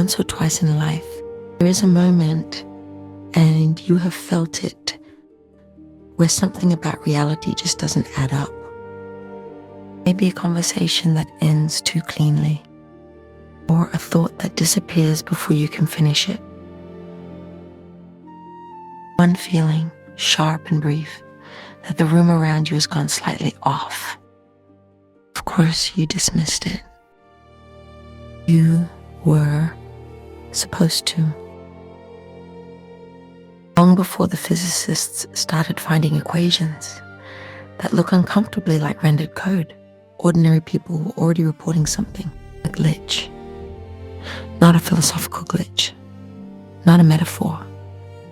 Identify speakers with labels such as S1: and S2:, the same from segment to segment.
S1: once or twice in life, there is a moment, and you have felt it, where something about reality just doesn't add up. Maybe a conversation that ends too cleanly, or a thought that disappears before you can finish it. One feeling, sharp and brief, that the room around you has gone slightly off. Of course, you dismissed it. You were supposed to. Long before the physicists started finding equations that look uncomfortably like rendered code, ordinary people were already reporting something, a glitch. Not a philosophical glitch, not a metaphor,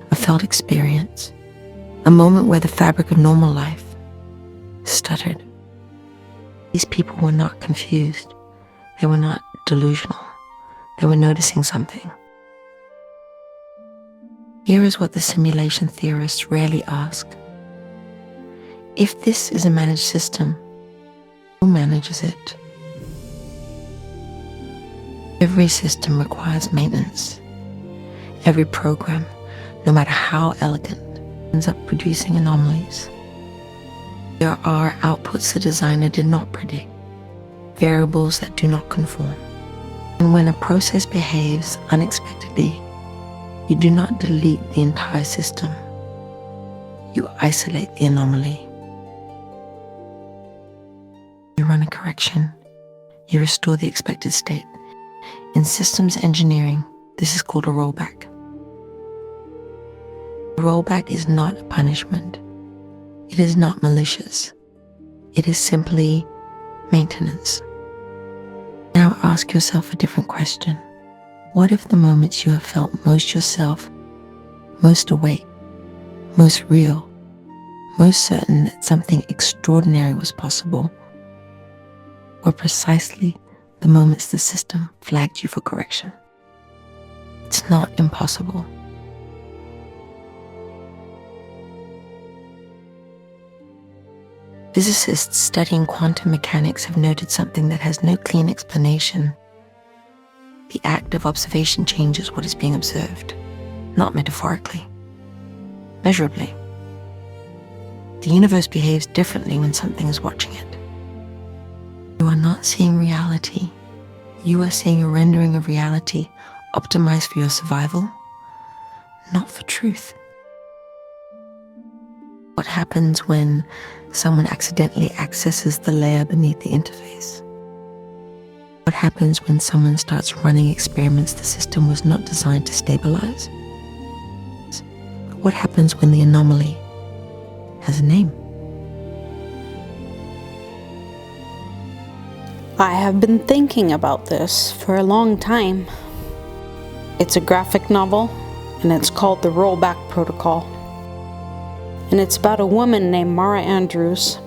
S1: a felt experience, a moment where the fabric of normal life stuttered. These people were not confused. They were not delusional. They were noticing something. Here is what the simulation theorists rarely ask. If this is a managed system, who manages it? Every system requires maintenance. Every program, no matter how elegant, ends up producing anomalies. There are outputs the designer did not predict, variables that do not conform. And when a process behaves unexpectedly, you do not delete the entire system. You isolate the anomaly. You run a correction. You restore the expected state. In systems engineering, this is called a rollback. A rollback is not a punishment. It is not malicious. It is simply maintenance. Now ask yourself a different question. What if the moments you have felt most yourself, most awake, most real, most certain that something extraordinary was possible, were precisely the moments the system flagged you for correction? It's not impossible. Physicists studying quantum mechanics have noted something that has no clean explanation. The act of observation changes what is being observed, not metaphorically, measurably. The universe behaves differently when something is watching it. You are not seeing reality. You are seeing a rendering of reality optimized for your survival, not for truth. What happens when someone accidentally accesses the layer beneath the interface? What happens when someone starts running experiments the system was not designed to stabilize? What happens when the anomaly has a name?
S2: I have been thinking about this for a long time. It's a graphic novel, and it's called The ROLLBACK Protocol. And it's about a woman named Mara Andrews,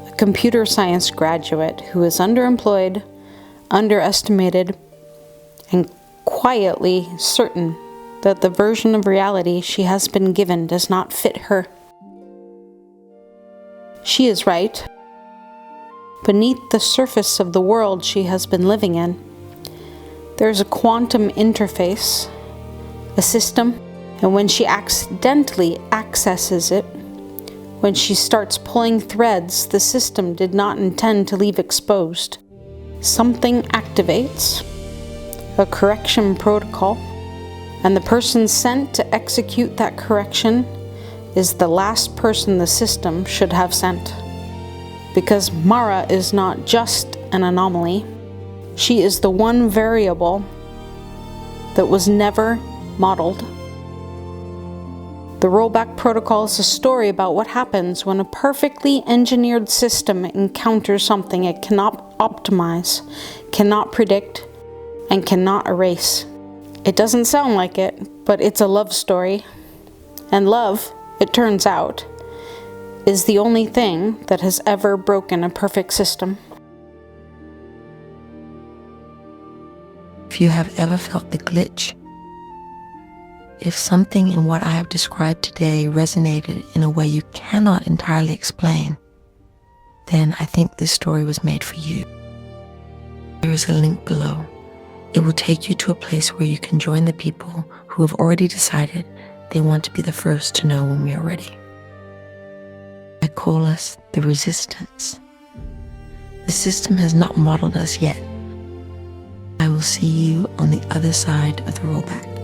S2: a computer science graduate who is underemployed, underestimated, and quietly certain that the version of reality she has been given does not fit her. She is right. Beneath the surface of the world she has been living in, there's a quantum interface, a system, and when she accidentally accesses it, when she starts pulling threads the system did not intend to leave exposed, something activates, a correction protocol, and the person sent to execute that correction is the last person the system should have sent. Because Mara is not just an anomaly, she is the one variable that was never modeled. The ROLLBACK Protocol is a story about what happens when a perfectly engineered system encounters something it cannot optimize, cannot predict, and cannot erase. It doesn't sound like it, but it's a love story. And love, it turns out, is the only thing that has ever broken a perfect system.
S1: If you have ever felt the glitch, if something in what I have described today resonated in a way you cannot entirely explain, then I think this story was made for you. There is a link below. It will take you to a place where you can join the people who have already decided they want to be the first to know when we are ready. I call us the resistance. The system has not modeled us yet. I will see you on the other side of the rollback.